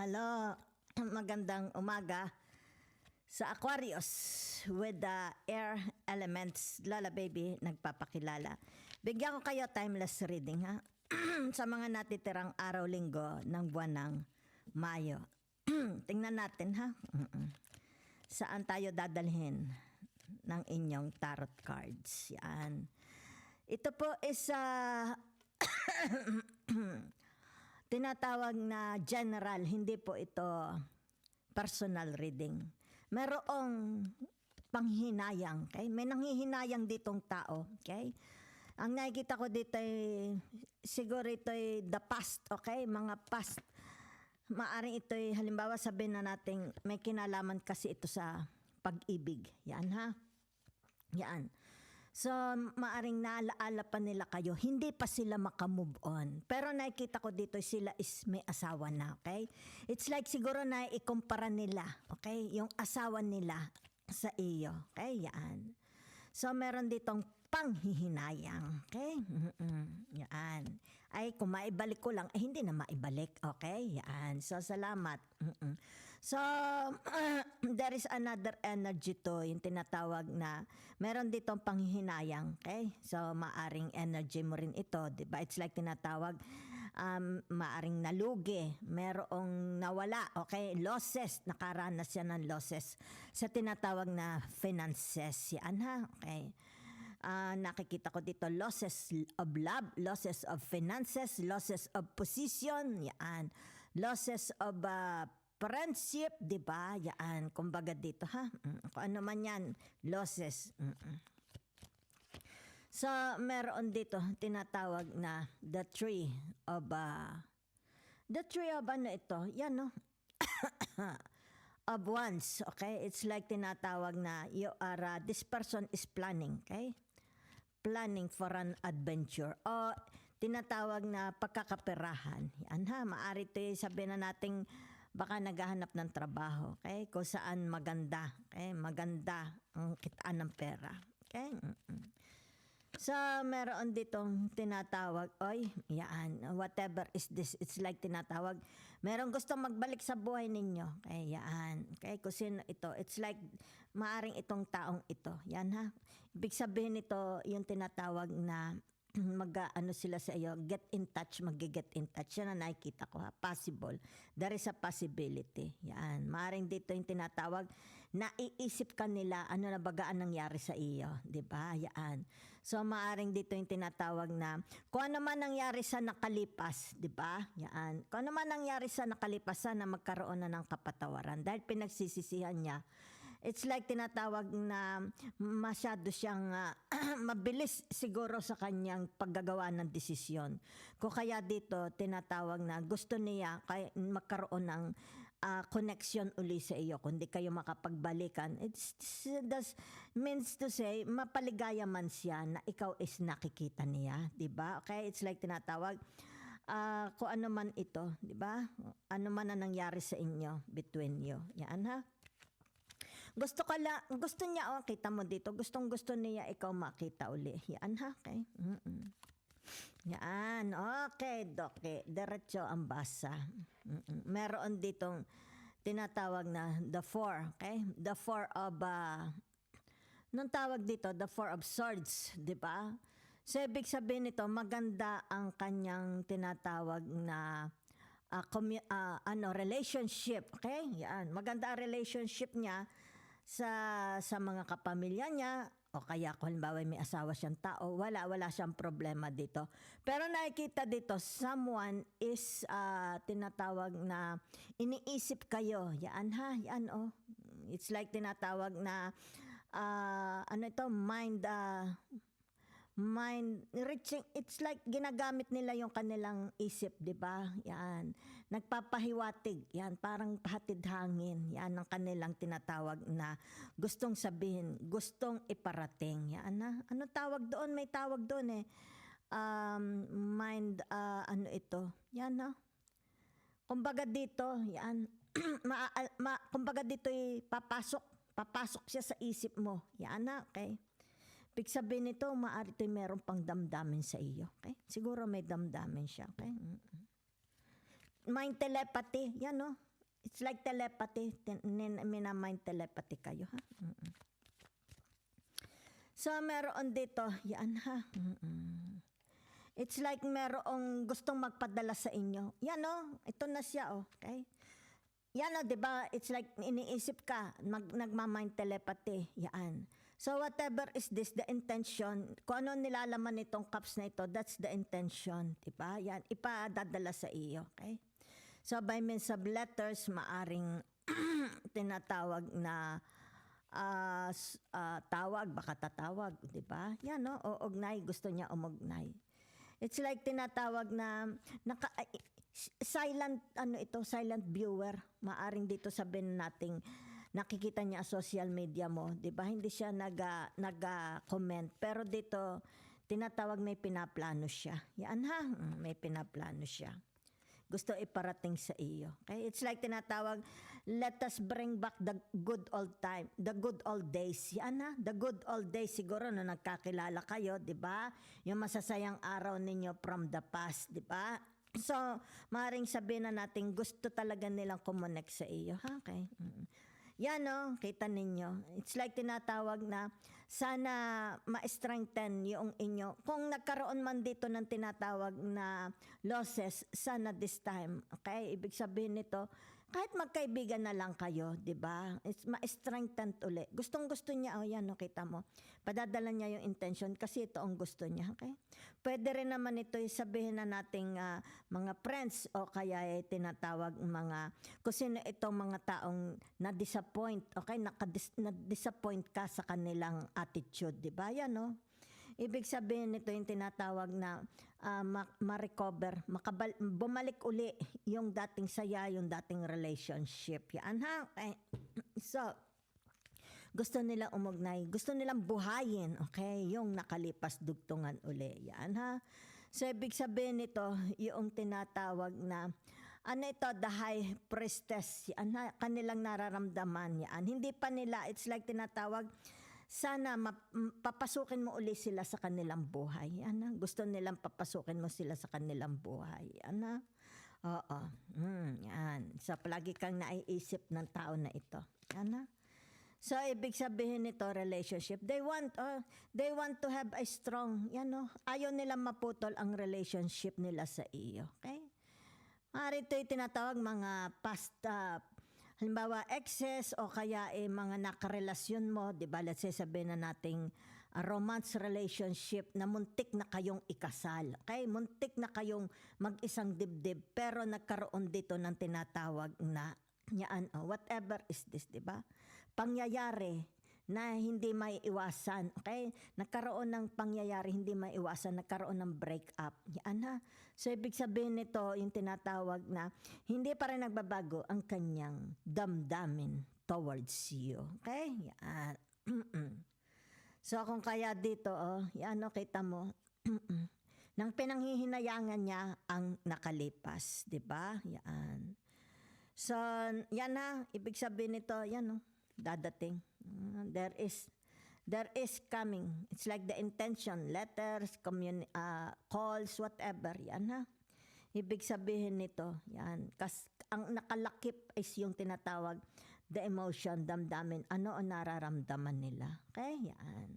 Hello, magandang umaga sa Aquarius with the air elements. Lola Baby, nagpapakilala. Bigyan ko kayo timeless reading ha. Sa mga natitirang araw-linggo ng buwan ng Mayo. Tingnan natin ha. Saan tayo dadalhin ng inyong tarot cards. Yan. Ito po is tinatawag na general, hindi po ito personal reading. Merong panghinayang, okay? May nanghihinayang ditong tao, okay? Ang nakikita ko dito ay siguro ito ay the past, okay? Mga past. Maaring ito ay halimbawa sabihin na natin may kinalaman kasi ito sa pag-ibig. Yan ha. Yan. So, maaring naalaala pa nila kayo, hindi pa sila makamove on. Pero nakikita ko dito, sila is may asawa na, okay? It's like siguro na ikumpara nila, okay? Yung asawa nila sa iyo, okay? Yan. So, meron ditong panghihinayang, okay? Yan. Ay, kung maibalik ko lang, hindi na maibalik, okay? Yan. So, salamat. So, there is another energy to, yung tinatawag na, meron ditong panghihinayang, okay? So, maaring energy mo rin ito, diba? It's like tinatawag, maaring nalugi, merong nawala, okay? Losses, nakaranas yan ng losses sa tinatawag na finances. Yan ha, okay? Nakikita ko dito losses of love, losses of finances, losses of position, yan. Losses of friendship, di ba? Yan, kumbaga dito ha. Kung ano man yan, losses. So, meron dito tinatawag na the tree of ano ito? Yan no? Of wands, okay? It's like tinatawag na you are, this person is planning, okay? Planning for an adventure o tinatawag na pagkakaperahan. Yan ha, maaari ito sabihin na natin baka naghahanap ng trabaho, okay? Kung saan maganda, okay? Maganda ang kitaan ng pera, okay? So, meron ditong tinatawag, yan, whatever is this, it's like tinatawag, meron gustong magbalik sa buhay ninyo, okay, yan, okay, kung sino ito, it's like, maaring itong taong ito, yan ha, ibig sabihin ito, yung tinatawag na, ano sila sa iyo, get in touch, mag-get in touch. Yan na nakikita ko ha, possible. There is a possibility. Yan. Maaring dito yung tinatawag, naiisip ka nila, ano na bagaan nangyari sa iyo. Diba? Yan. So, maaring dito yung tinatawag na, kung ano man nangyari sa nakalipas, diba? Yan. Kung ano man nangyari sa nakalipas, sana magkaroon na ng kapatawaran. Dahil pinagsisisihan niya, it's like tinatawag na masyado siyang mabilis siguro sa kanyang paggagawa ng desisyon. Kung kaya dito tinatawag na gusto niya magkaroon ng connection uli sa iyo. Kung di kayo makapagbalikan, that means to say, mapaligaya man siya na ikaw is nakikita niya. Diba? Okay? It's like tinatawag, kung ano man ito, diba? Ano man ang nangyari sa inyo, between you. Yan ha? Gusto niya, kita mo dito, gusto niya ikaw makita uli. Yan ha, okay? Yan, okay, diretso ang basa. Meron ditong tinatawag na the four, okay? The four of, nung tawag dito, the four of swords, di ba? So, ibig sabihin nito, maganda ang kanyang tinatawag na relationship, okay? Yan, maganda ang relationship niya sa mga kapamilya niya, o kaya kung halimbawa may asawa siyang tao, wala siyang problema dito. Pero nakikita dito, someone is tinatawag na iniisip kayo. Yan ha, yan It's like tinatawag na mind reaching, it's like ginagamit nila yung kanilang isip, di ba? Yan. Nagpapahiwatig. Yan, parang pahatid hangin. Yan ang kanilang tinatawag na gustong sabihin, gustong iparating. Yan na. Ano tawag doon? May tawag doon mind, ano ito? Yan na. Kumbaga dito, yan. Kumbaga dito papasok siya sa isip mo. Yan na, okay? Ibig sabihin nito, maaari ito meron pang damdamin sa iyo. Okay? Siguro may damdamin siya. Okay? Mind telepathy, yan no? It's like telepathy. Minamind telepathy kayo, ha? So, meron dito, yan ha. It's like merong gustong magpadala sa inyo. Yan o, ito na siya o, okay? Yan o, di ba? It's like iniisip ka, nagmamind telepathy. Yan. So whatever is this, the intention, kung ano nilalaman nitong cups na ito, that's the intention. Di ba? Yan, ipadadala sa iyo, okay? So by means of letters, maaring tinatawag na tawag, baka tatawag, di ba? Yan no, uugnay, gusto niya umugnay. It's like tinatawag na silent silent viewer. Maaring dito sabihin nating nakikita niya sa social media mo, 'di ba? Hindi siya naga-comment, pero dito tinatawag may pinaplano siya. Yan ha, may pinaplano siya. Gusto iparating sa iyo. Okay? It's like tinatawag, let us bring back the good old time, the good old days. Yan ha, the good old days siguro na nagkakilala kayo, 'di ba? Yung masasayang araw ninyo from the past, 'di ba? So, maaaring sabihin na natin gusto talaga nilang kumonek sa iyo, ha? Okay? Yan no, kita ninyo. It's like tinatawag na sana ma-strengthen yung inyo. Kung nagkaroon man dito ng tinatawag na losses, sana this time. Okay? Ibig sabihin nito, kahit magkaibigan na lang kayo, di ba? It's ma-strengthen uli. Gustong-gusto niya, oh yan, no, kita mo. Padadala niya yung intention kasi ito ang gusto niya, okay? Pwede rin naman ito sabihin na nating mga friends o kaya tinatawag mga, kung sino itong mga taong na-disappoint, okay? Na-disappoint ka sa kanilang attitude, di ba? Yan, no? Ibig sabihin nito yung tinatawag na ma-recover, bumalik uli yung dating saya, yung dating relationship. Yan ha? Okay. So, gusto nila umugnay, gusto nilang buhayin, okay, yung nakalipas dugtungan uli. Yan ha? So, ibig sabihin nito yung tinatawag na ito, the high priestess, yan ha? Kanilang nararamdaman yan. Hindi pa nila, it's like tinatawag, sana papasukin mo uli sila sa kanilang buhay. Ana, gusto nilang papasukin mo sila sa kanilang buhay. Ana, oo. Yan. So, palagi kang naiisip ng tao na ito. Ana. So, ibig sabihin nito, relationship. They want to have a strong, ayaw nilang maputol ang relationship nila sa iyo. Okay? Maaari ito yung tinatawag mga past, halimbawa, exes o kaya mga nakarelasyon mo, di ba? Let's say sabihin na nating romance relationship na muntik na kayong ikasal. Okay? Muntik na kayong mag-isang dibdib pero nagkaroon dito ng tinatawag na whatever is this, di ba? Pangyayari na hindi may iwasan. Okay? Nagkaroon ng pangyayari, hindi may iwasan. Nagkaroon ng breakup. Yan ha. So, ibig sabihin nito, yung tinatawag na hindi pa rin nagbabago ang kanyang damdamin towards you. Okay? Yan. So, kung kaya dito, yan kita mo, nang pinanghihinayangan niya ang nakalipas. Diba? Yan. So, yan ha. Ibig sabihin nito, yan dadating. There is coming. It's like the intention, letters, calls, whatever. Yan ha. Ibig sabihin nito, yan. Ang nakalakip is yung tinatawag, the emotion, damdamin. Ano ang nararamdaman nila. Okay? Yan.